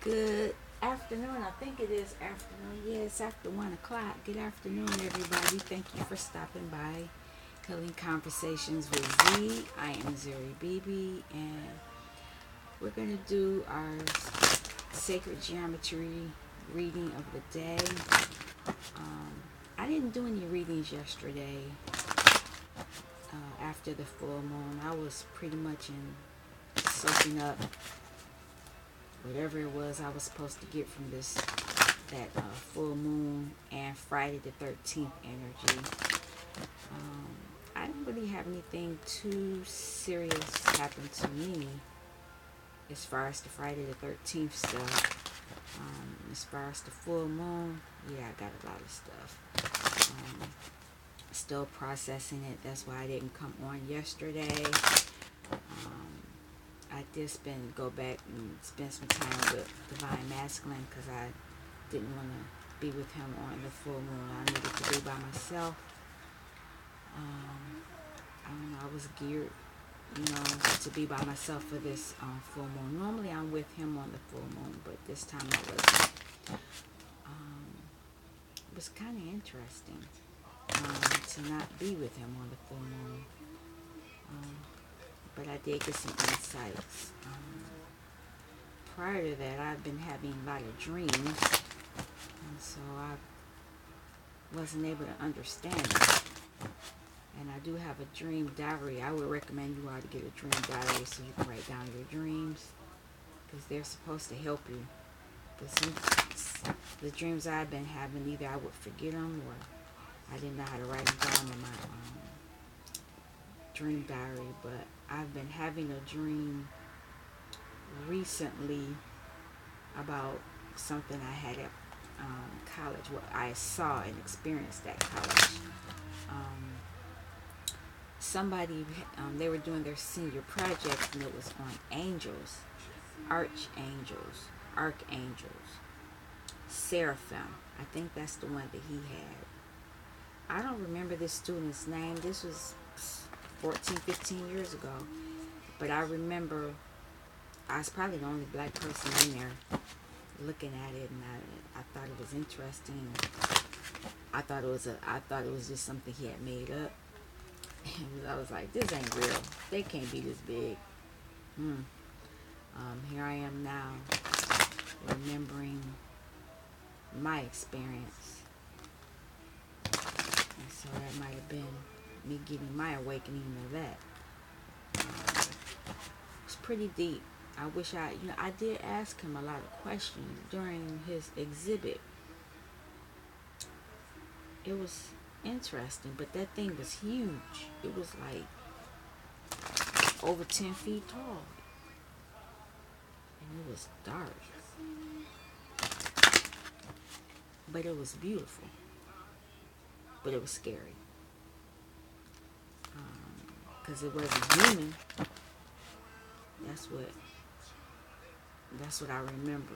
Good afternoon. I think it is afternoon. Yeah, it's after 1 o'clock. Good afternoon, everybody. Thank you for stopping by. Healing Conversations with Z. I am Zuri Bibi, and we're going to do our sacred geometry reading of the day. I didn't do any readings yesterday after the full moon. I was pretty much in soaking up whatever it was I was supposed to get from that full moon and Friday the 13th energy. I didn't really have anything too serious happen to me as far as the Friday the 13th stuff. As far as the full moon, yeah, I got a lot of stuff. Still processing it. That's why I didn't come on yesterday. I did go back and spend some time with Divine Masculine because I didn't want to be with him on the full moon. I needed to be by myself. I don't know, I was geared, to be by myself for this full moon. Normally I'm with him on the full moon, but this time I wasn't. It was kind of interesting to not be with him on the full moon. But I did get some insights. Prior to that, I've been having a lot of dreams, and so I wasn't able to understand it. And I do have a dream diary. I would recommend you all to get a dream diary so you can write down your dreams, because they're supposed to help you. But some the dreams I've been having, either I would forget them or I didn't know how to write them down in my dream diary. But I've been having a dream recently about something I had at college, what I saw and experienced at college. Somebody, they were doing their senior project, and it was on angels, archangels, seraphim. I think that's the one that he had. I don't remember this student's name. This was 14, 15 years ago. But I remember I was probably the only black person in there looking at it, and I thought it was interesting. I thought it was just something he had made up. And I was like, this ain't real. They can't be this big. Here I am now, remembering my experience. And so that might have been me getting my awakening of that. It's pretty deep. I wish I did ask him a lot of questions during his exhibit. It was interesting, but that thing was huge. It was like over 10 feet tall. And it was dark. But it was beautiful. But it was scary. Because it wasn't human. That's what I remember.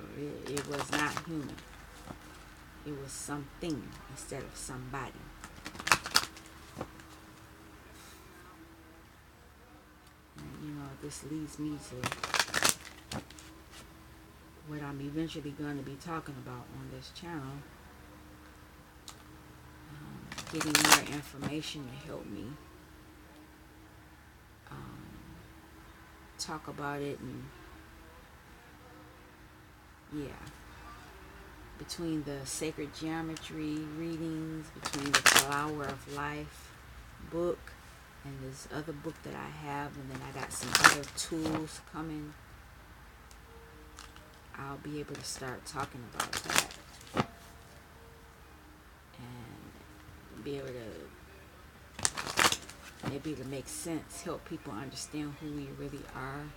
It was not human. It was something instead of somebody. And, this leads me to what I'm eventually going to be talking about on this channel. Getting more information to help me talk about it, and between the sacred geometry readings, between the Flower of Life book and this other book that I have, and then I got some other tools coming, I'll be able to start talking about that and be able to maybe to make sense, help people understand who we really are.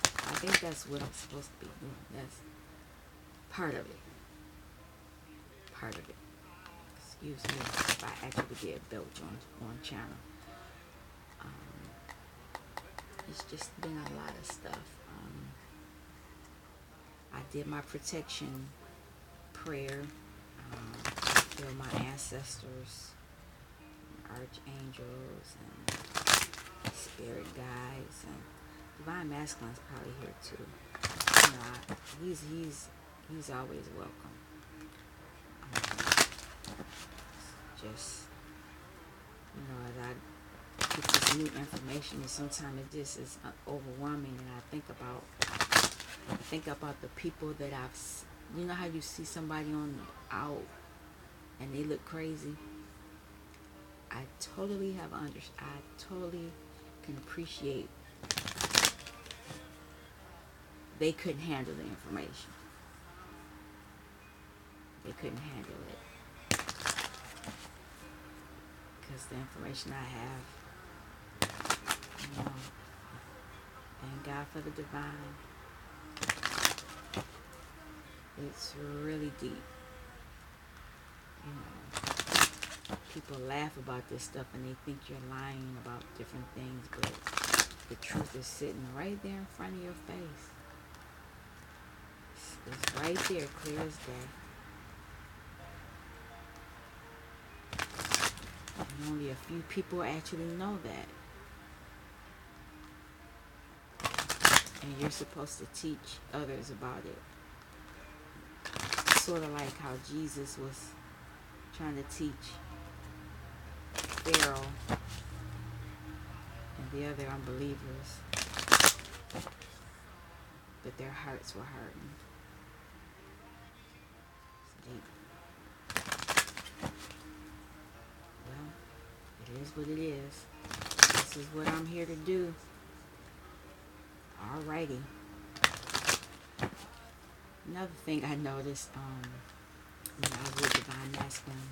I think that's what I'm supposed to be doing. That's part of it. Excuse me if I actually get belch on channel. It's just been a lot of stuff. I did my protection prayer. Feel my ancestors, archangels, and spirit guides, and Divine Masculine's probably here too. he's always welcome. Just, as I get this new information, and sometimes it just is overwhelming, and I think about the people that you know how you see somebody out and they look crazy. I totally can appreciate they couldn't handle the information. They couldn't handle it. Because the information I have, thank God for the divine. It's really deep. People laugh about this stuff and they think you're lying about different things, but the truth is sitting right there in front of your face. It's right there, clear as day. And only a few people actually know that. And you're supposed to teach others about it. Sort of like how Jesus was trying to teach Pharaoh and the other unbelievers, but their hearts were hurting. It's deep. Well, it is what it is. This is what I'm here to do. Alrighty. Another thing I noticed, when I was with Divine Masculine,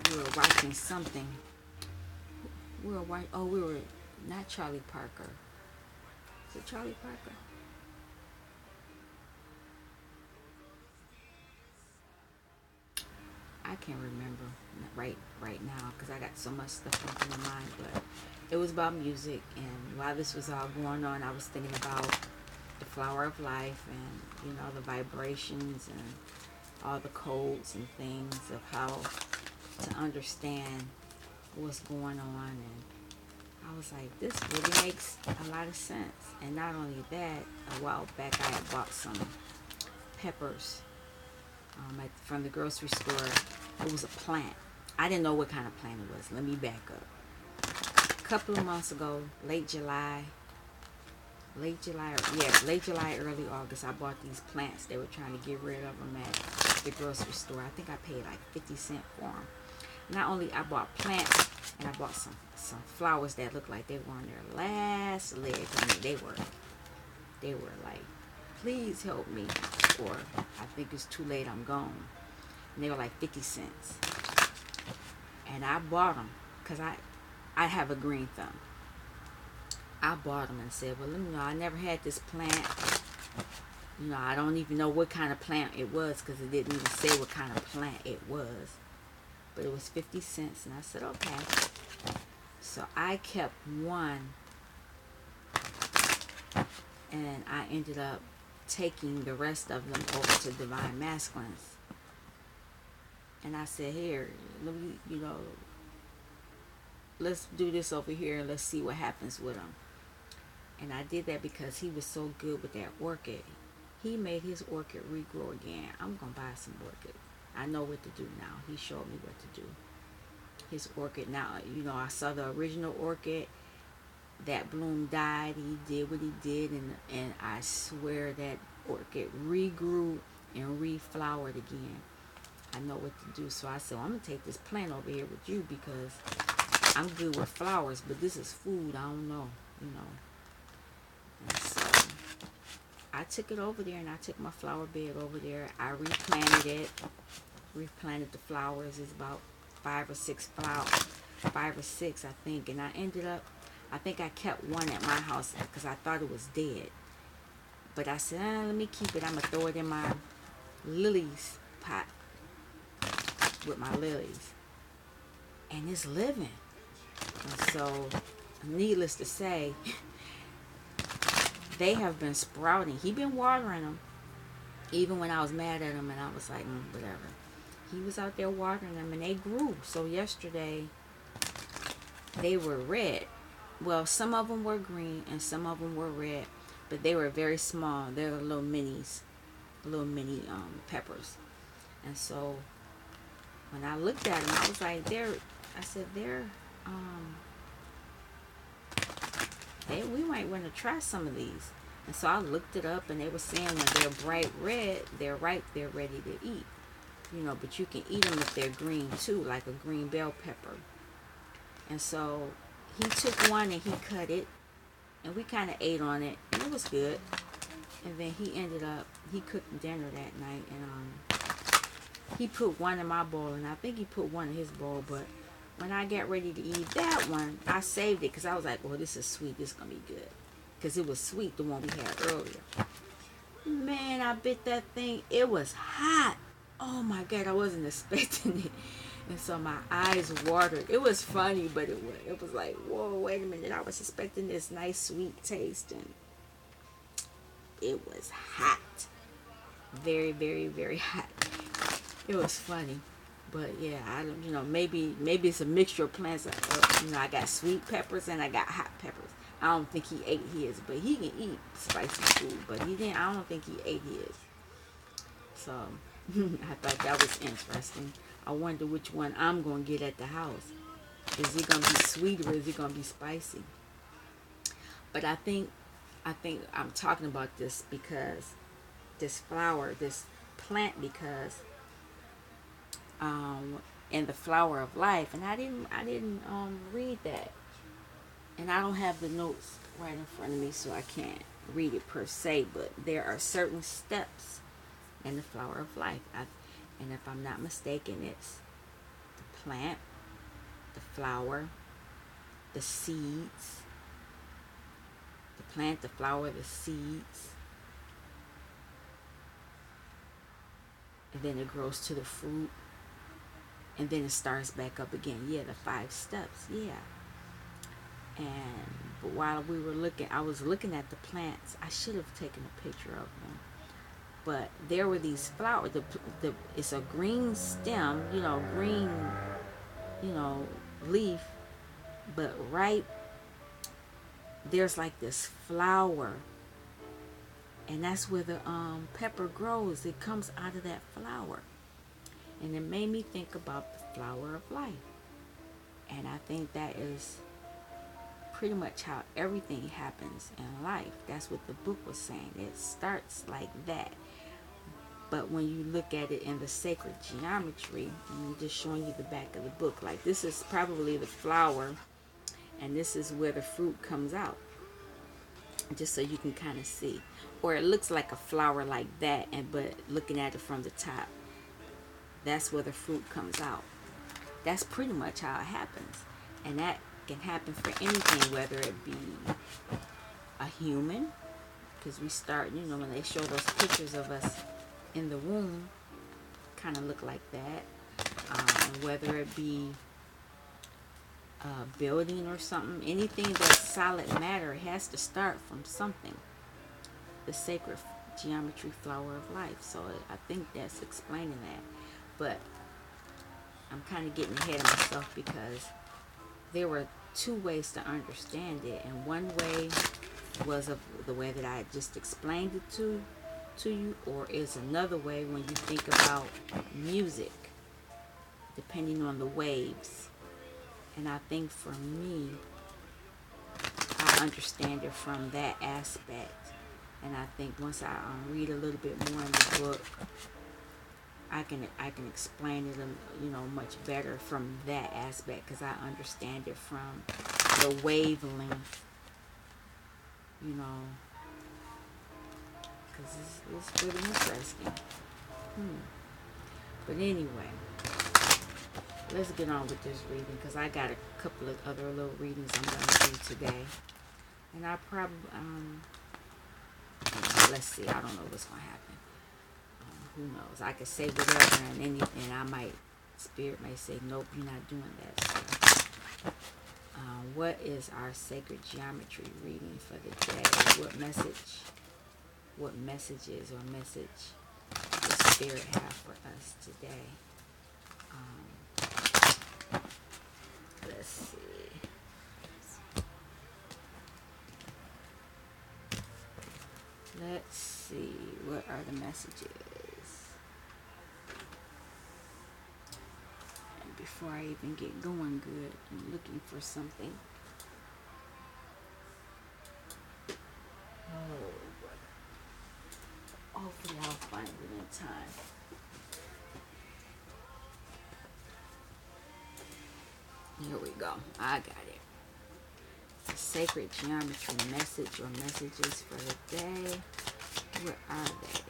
we were watching something. We were not Charlie Parker. Is it Charlie Parker? I can't remember right now because I got so much stuff in my mind, but it was about music, and while this was all going on, I was thinking about the flower of life and the vibrations and all the codes and things of how to understand what's going on. And I was like, this really makes a lot of sense. And not only that, a while back I had bought some peppers from the grocery store. It was a plant. I didn't know what kind of plant it was. Let me back up. A couple of months ago, late July, early August, I bought these plants. They were trying to get rid of them at the grocery store. I think I paid like 50 cents for them. Not only I bought plants, and I bought some flowers that looked like they were on their last legs. I mean, they were like, please help me, or I think it's too late, I'm gone. And they were like 50 cents. And I bought them because I have a green thumb. I bought them and said, well, I never had this plant. I don't even know what kind of plant it was because it didn't even say what kind of plant it was. But it was 50 cents, and I said, okay. So I kept one, and I ended up taking the rest of them over to Divine Masculines. And I said, here, let me, let's do this over here and let's see what happens with them. And I did that because he was so good with that orchid. He made his orchid regrow again. I'm going to buy some orchid. I know what to do now. He showed me what to do. His orchid now, I saw the original orchid. That bloom died. He did what he did, and I swear that orchid regrew and reflowered again. I know what to do. So I said, well, I'm going to take this plant over here with you because I'm good with flowers, but this is food. I don't know, And so I took it over there, and I took my flower bed over there. I replanted the flowers. It's about 5 or 6 flowers, 5 or 6, I think. And I think I kept one at my house because I thought it was dead. But I said, let me keep it. I'm going to throw it in my lilies pot with my lilies. And it's living. And so, needless to say, they have been sprouting. He been watering them. Even when I was mad at him and I was like, whatever. He was out there watering them and they grew. So yesterday, they were red. Well, some of them were green and some of them were red. but they were very small. They're little minis, little mini peppers. And so when I looked at them, I was like, I said, um, we might want to try some of these. And so I looked it up, and they were saying when they're bright red, they're ripe, they're ready to eat. You know, but you can eat them if they're green too, like a green bell pepper. And so he took one and he cut it, and we kind of ate on it, and it was good. And then he cooked dinner that night, and he put one in my bowl, and I think he put one in his bowl. But when I got ready to eat that one, I saved it because I was like, well, this is sweet, this is gonna be good, because it was sweet, the one we had earlier. Man, I bit that thing, it was hot. Oh my God, I wasn't expecting it. And so my eyes watered. It was funny, but it was like, whoa, wait a minute. I was expecting this nice sweet taste, and it was hot. Very, very, very hot. It was funny. But yeah, I don't, maybe it's a mixture of plants. I got sweet peppers and I got hot peppers. I don't think he ate his, but he can eat spicy food. But I don't think he ate his. So I thought that was interesting. I wonder which one I'm going to get at the house. Is it going to be sweet or is it going to be spicy? But I think I'm talking about this because this flower, this plant, because in the flower of life, and I didn't read that, and I don't have the notes right in front of me, so I can't read it per se. But there are certain steps in the flower of life, and if I'm not mistaken, it's the plant, the flower, the seeds, the plant, the flower, the seeds, and then it grows to the fruit, and then it starts back up again. Yeah, the 5 steps. Yeah. But while we were I was looking at the plants. I should have taken a picture of them. But there were these flowers. It's a green stem, green, leaf, but there's like this flower, and that's where the pepper grows. It comes out of that flower, and it made me think about the flower of life. And I think that is pretty much how everything happens in life. That's what the book was saying. It starts like that. But when you look at it in the sacred geometry, I'm just showing you the back of the book. Like, this is probably the flower, and this is where the fruit comes out. Just so you can kind of see. Or it looks like a flower like that, but looking at it from the top, that's where the fruit comes out. That's pretty much how it happens. And that can happen for anything, whether it be a human, because we start, when they show those pictures of us in the womb, kind of look like that. Whether it be a building or something, anything that's solid matter, it has to start from something. The sacred geometry flower of life. So I think that's explaining that. But I'm kind of getting ahead of myself, because there were 2 ways to understand it, and one way was of the way that I just explained it to you, or is another way when you think about music, depending on the waves. And I think for me, I understand it from that aspect. And I think once I read a little bit more in the book, I can explain it, much better from that aspect, because I understand it from the wavelength, because it's pretty interesting. But anyway, let's get on with this reading, because I got a couple of other little readings I'm going to do today. And I probably, let's see, I don't know what's going to happen. Who knows? I could say whatever, and Spirit may say, nope, you're not doing that. So, what is our sacred geometry reading for the day? What messages or message does Spirit have for us today? Let's see. Let's see, what are the messages? And before I even get going good, I'm looking for something. Oh, hopefully I'll find it in time. Here we go. I got it. The sacred geometry message or messages for the day. What are they?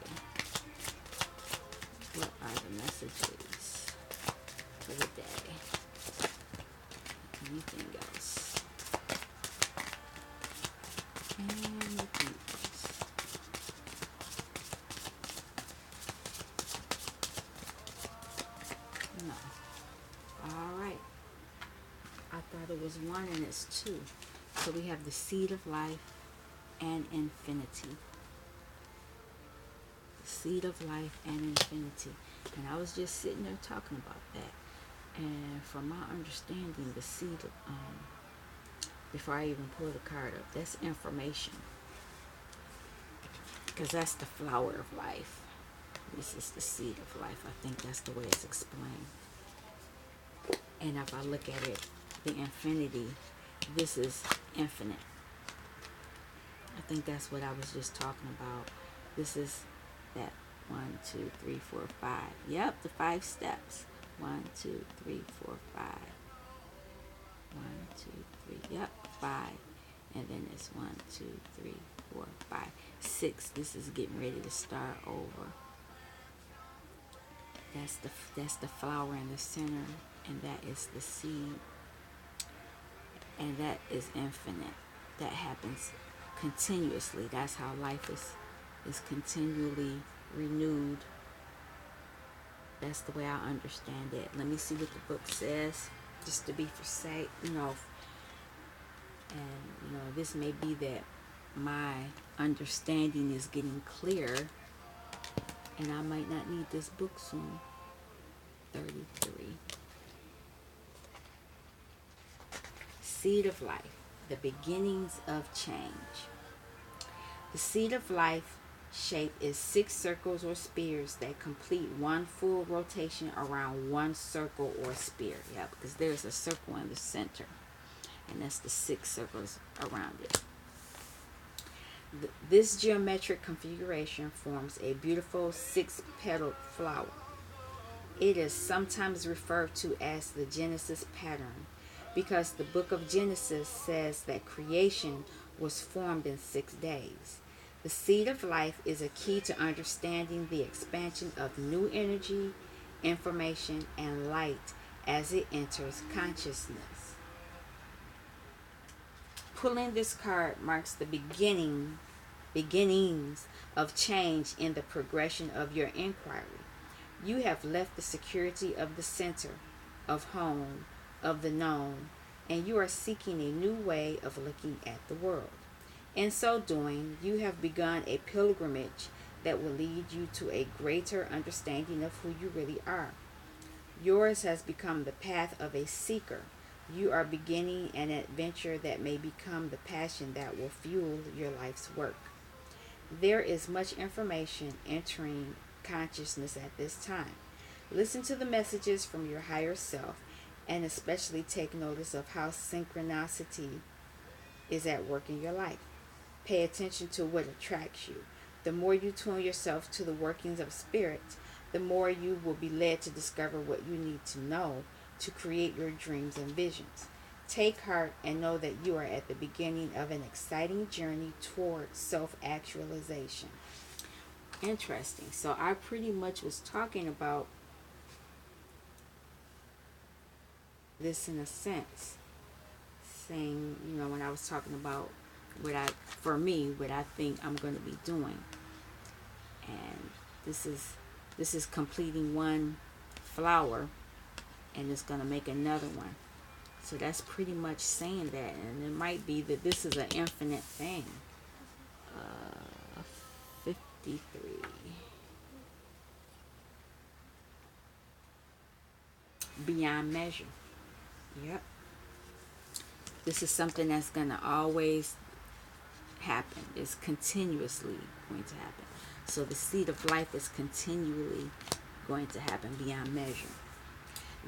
What are the messages for the day? Anything else? Anything else? No. All right. I thought it was one and it's two. So we have the seed of life and infinity. The seed of life and infinity. And I was just sitting there talking about that. And from my understanding, the seed of, before I even pull the card up, that's information. Because that's the flower of life. This is the seed of life. I think that's the way it's explained. And if I look at it, the infinity, this is infinite. I think that's what I was just talking about. This is that 1, 2, 3, 4, 5. Yep, the 5 steps. 1, 2, 3, 4, 5. 1, 2, 3. Yep, 5. And then it's 1, 2, 3, 4, 5, 6. This is getting ready to start over. That's the flower in the center, and that is the seed. And that is infinite. That happens continuously. That's how life is continually renewed. That's the way I understand it. Let me see what the book says, just to be for sake, and this may be that my understanding is getting clear, and I might not need this book soon. 33. Seed of life, the beginnings of change. The seed of life shape is 6 circles or spheres that complete one full rotation around one circle or sphere. Yeah, because there's a circle in the center, and that's the 6 circles around it. This geometric configuration forms a beautiful 6-petaled flower. It is sometimes referred to as the Genesis pattern, because the book of Genesis says that creation was formed in 6 days. The seed of life is a key to understanding the expansion of new energy, information, and light as it enters consciousness. Pulling this card marks the beginnings of change in the progression of your inquiry. You have left the security of the center, of home, of the known, and you are seeking a new way of looking at the world. In so doing, you have begun a pilgrimage that will lead you to a greater understanding of who you really are. Yours has become the path of a seeker. You are beginning an adventure that may become the passion that will fuel your life's work. There is much information entering consciousness at this time. Listen to the messages from your higher self, and especially take notice of how synchronicity is at work in your life. Pay attention to what attracts you. The more you tune yourself to the workings of spirit, the more you will be led to discover what you need to know to create your dreams and visions. Take heart and know that you are at the beginning of an exciting journey toward self-actualization. Interesting. So I pretty much was talking about this in a sense, saying, when I was talking about what I think I'm going to be doing. And this is completing one flower, and it's going to make another one. So that's pretty much saying that, and it might be that this is an infinite thing. 53. Beyond measure. Yep. This is something that's going to always happen. It's continuously going to happen. So the seed of life is continually going to happen beyond measure.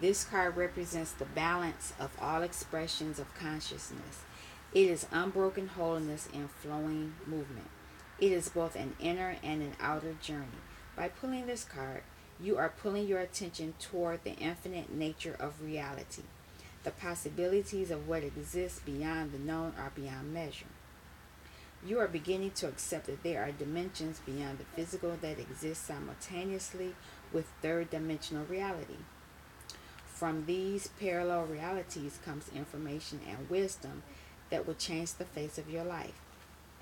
This card represents the balance of all expressions of consciousness. It is unbroken wholeness and flowing movement. It is both an inner and an outer journey. By pulling this card, you are pulling your attention toward the infinite nature of reality. The possibilities of what exists beyond the known are beyond measure. You are beginning to accept that there are dimensions beyond the physical that exist simultaneously with third dimensional reality. From these parallel realities comes information and wisdom that will change the face of your life.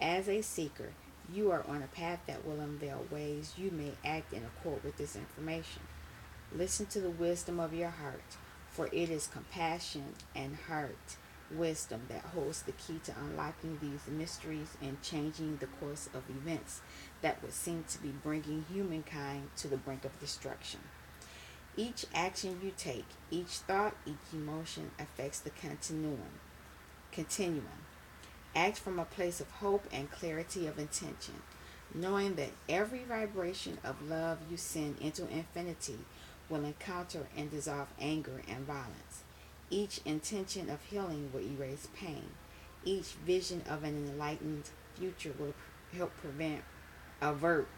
As a seeker, you are on a path that will unveil ways you may act in accord with this information. Listen to the wisdom of your heart, for it is compassion and heart wisdom that holds the key to unlocking these mysteries and changing the course of events that would seem to be bringing humankind to the brink of destruction. Each action you take, each thought, each emotion affects the continuum. Act from a place of hope and clarity of intention, knowing that every vibration of love you send into infinity will encounter and dissolve anger and violence. Each intention of healing will erase pain. Each vision of an enlightened future will help avert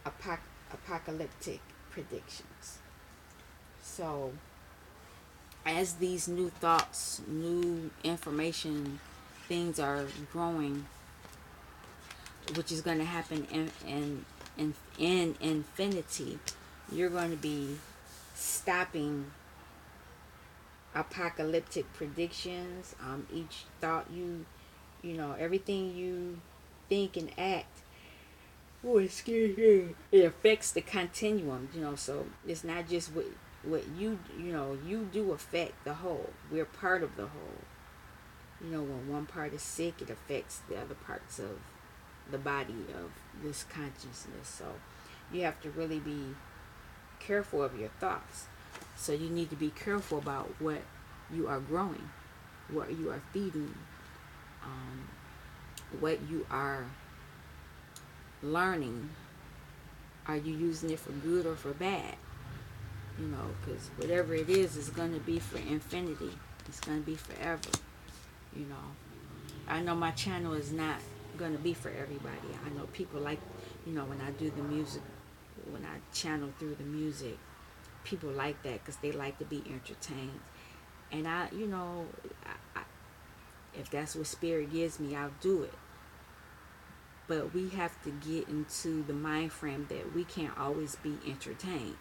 apocalyptic predictions. So, as these new thoughts, new information, things are growing, which is going to happen in infinity, you're going to be stopping apocalyptic predictions. Each thought everything you think and act, it affects the continuum. So it's not just what you do affect the whole. We're part of the whole. When one part is sick, it affects the other parts of the body of this consciousness. So you have to really be careful of your thoughts. So you need to be careful about what you are growing, what you are feeding, what you are learning. Are you using it for good or for bad? Because whatever it is going to be for infinity. It's going to be forever. I know my channel is not going to be for everybody. I know people like, when I do the music, when I channel through the music, people like that because they like to be entertained. And I if that's what spirit gives me, I'll do it. But we have to get into the mind frame that we can't always be entertained.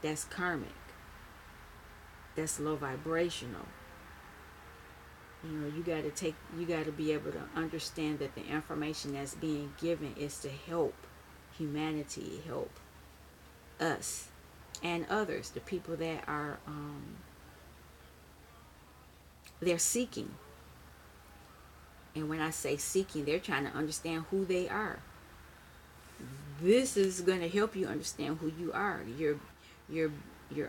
That's karmic. That's low vibrational. You got to be able to understand that the information that's being given is to help humanity, help us and others, the people that are they're seeking. And when I say seeking, they're trying to understand who they are. This is going to help you understand who you are. You're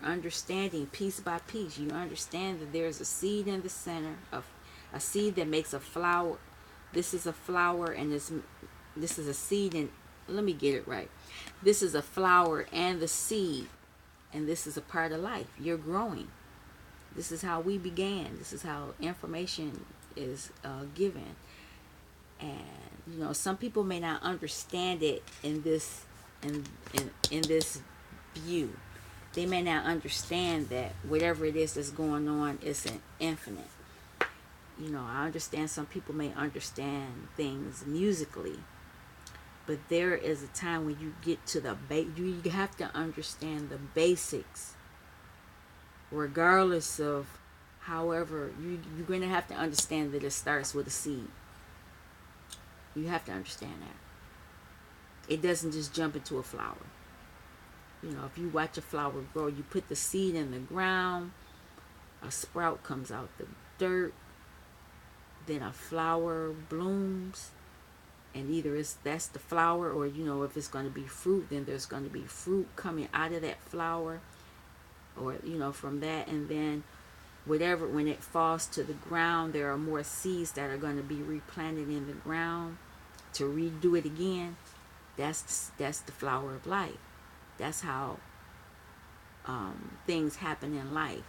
understanding piece by piece. You understand that there's a seed in the center of a seed that makes a flower. This is a flower, and this is a seed, and let me get it right. This is a flower and the seed, and this is a part of life. You're growing. This is how we began. This is how information is given. And some people may not understand it in this in this view. They may not understand that whatever it is that's going on is an infinite. I understand some people may understand things musically, but there is a time when you get to the you have to understand the basics, regardless of however you're going to have to understand that it starts with a seed. You have to understand that it doesn't just jump into a flower. If you watch a flower grow, you put the seed in the ground, a sprout comes out the dirt, then a flower blooms, and either that's the flower, or if it's going to be fruit, then there's going to be fruit coming out of that flower, or from that. And then when it falls to the ground, there are more seeds that are going to be replanted in the ground. to redo it again, that's the flower of life. That's how things happen in life.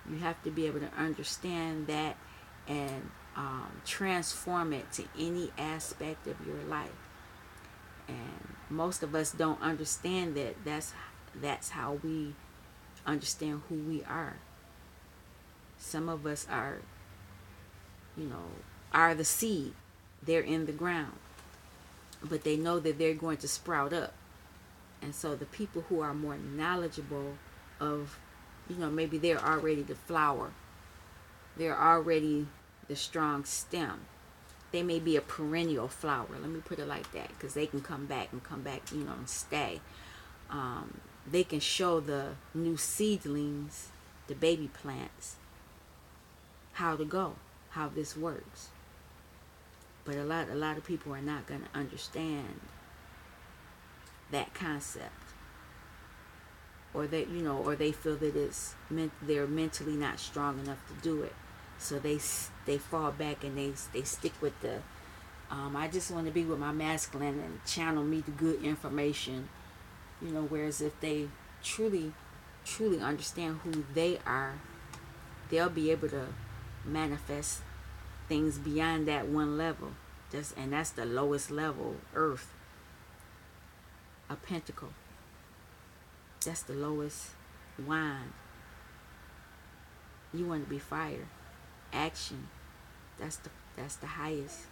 You have to be able to understand that and transform it to any aspect of your life. And most of us don't understand that. That's how we understand who we are. Some of us are the seed. They're in the ground, but they know that they're going to sprout up. And so the people who are more knowledgeable of, maybe they're already the flower, they're already the strong stem. They may be a perennial flower, let me put it like that, because they can come back and stay. They can show the new seedlings, the baby plants, how to go, how this works. But a lot of people are not going to understand that concept, or they feel that they're mentally not strong enough to do it, so they fall back and they stick with the I just want to be with my masculine and channel me the good information, whereas if they truly understand who they are, they'll be able to manifest things beyond that one level. And that's the lowest level, earth, a pentacle. That's the lowest wand. You want to be fire, action. That's the highest,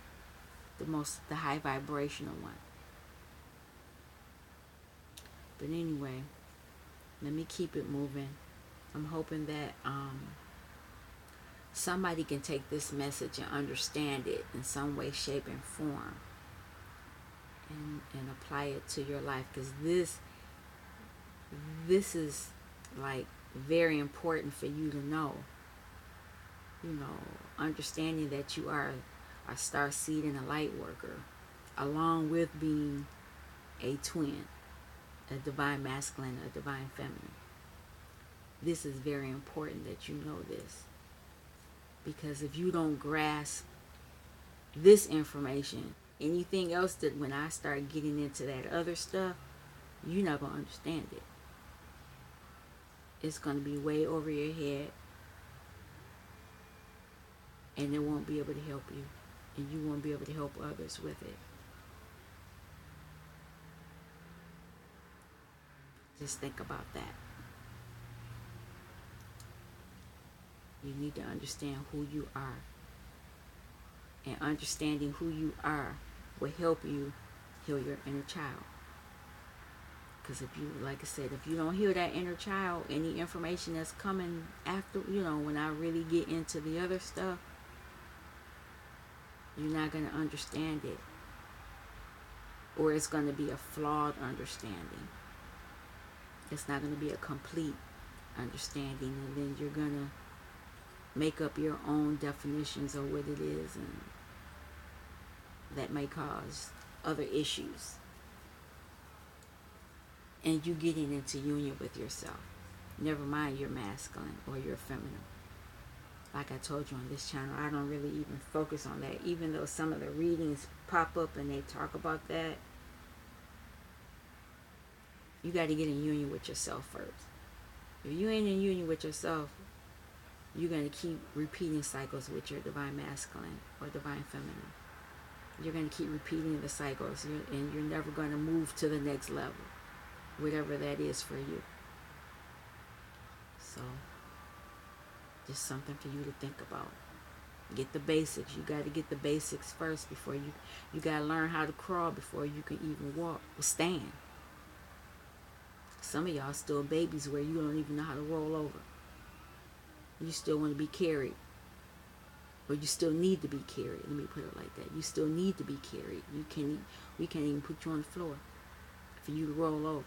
the high vibrational one. But anyway, let me keep it moving. I'm hoping that somebody can take this message and understand it in some way, shape, and form, and apply it to your life, because this is like very important for you to know. Understanding that you are a star seed and a light worker, along with being a twin, a divine masculine, a divine feminine. This is very important that you know this. Because if you don't grasp this information, anything else, that when I start getting into that other stuff, you're not going to understand it. It's going to be way over your head, and it won't be able to help you, and you won't be able to help others with it. Just think about that. You need to understand who you are. And understanding who you are will help you heal your inner child. Because if you, like I said, if you don't heal that inner child, any information that's coming after, when I really get into the other stuff, you're not going to understand it. Or it's going to be a flawed understanding. It's not going to be a complete understanding. And then you're going to make up your own definitions of what it is, and that may cause other issues, and you getting into union with yourself, never mind your masculine or your feminine. Like I told you on this channel, I don't really even focus on that, even though some of the readings pop up and they talk about that. You got to get in union with yourself first. If you ain't in union with yourself, you're going to keep repeating cycles with your divine masculine or divine feminine. You're going to keep repeating the cycles, and you're never going to move to the next level, whatever that is for you. So, just something for you to think about. Get the basics. You got to get the basics first before you got to learn how to crawl before you can even walk or stand. Some of y'all still babies where you don't even know how to roll over. You still want to be carried. Or you still need to be carried. Let me put it like that. You still need to be carried. We can't even put you on the floor for you to roll over.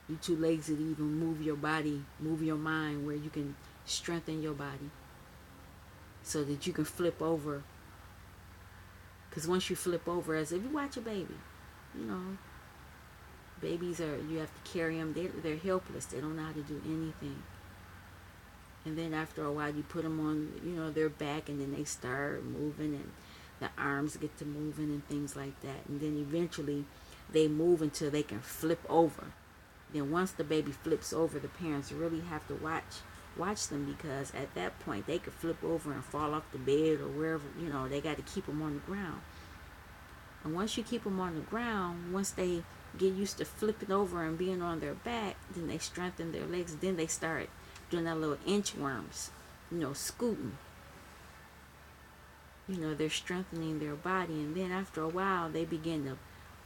You're too lazy to even move your body, move your mind, where you can strengthen your body so that you can flip over. Because once you flip over, as if you watch a baby, babies you have to carry them. They're helpless. They don't know how to do anything. And then after a while, you put them on, their back, and then they start moving, and the arms get to moving and things like that. And then eventually they move until they can flip over. Then once the baby flips over, the parents really have to watch them, because at that point they could flip over and fall off the bed or wherever, they got to keep them on the ground. And once you keep them on the ground, once they get used to flipping over and being on their back, then they strengthen their legs. Then they start doing that little inchworms, scooting. They're strengthening their body. And then after a while, they begin to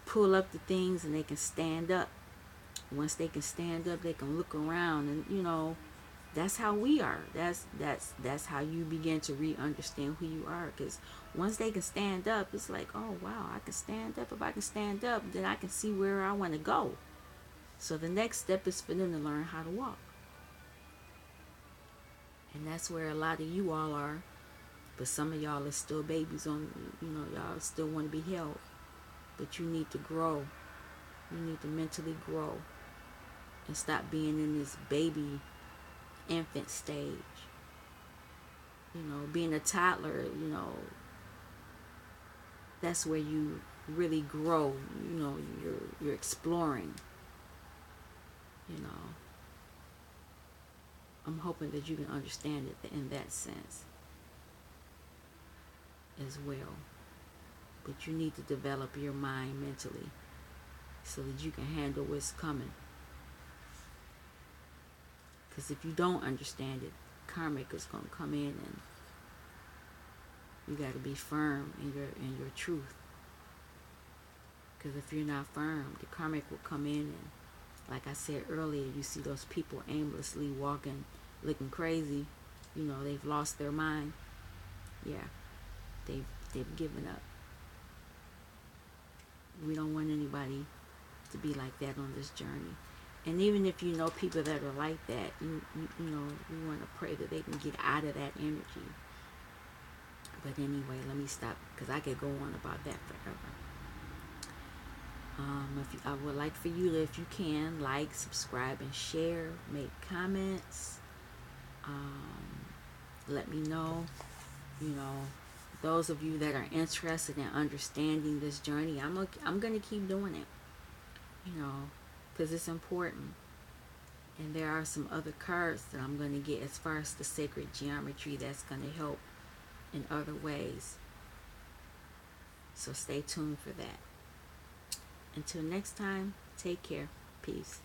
pull up the things and they can stand up. Once they can stand up, they can look around, and that's how we are. That's how you begin to re-understand who you are. Because once they can stand up, it's like, oh wow, I can stand up. If I can stand up, then I can see where I want to go. So the next step is for them to learn how to walk. And that's where a lot of you all are. But some of y'all are still babies on, y'all still want to be held. But you need to grow. You need to mentally grow and stop being in this baby infant stage. Being a toddler, that's where you really grow. You're exploring. I'm hoping that you can understand it in that sense as well. But you need to develop your mind mentally so that you can handle what's coming. Because if you don't understand it, karmic is going to come in, and you got to be firm in your truth. Because if you're not firm, the karmic will come in, and like I said earlier, you see those people aimlessly walking, looking crazy. They've lost their mind. Yeah, they've given up. We don't want anybody to be like that on this journey. And even if you know people that are like that, you want to pray that they can get out of that energy. But anyway, let me stop, because I could go on about that forever. I would like for you to, if you can, like, subscribe, and share, make comments. Let me know, those of you that are interested in understanding this journey. I'm going to keep doing it, because it's important. And there are some other cards that I'm going to get as far as the sacred geometry that's going to help in other ways. So stay tuned for that. Until next time, take care. Peace.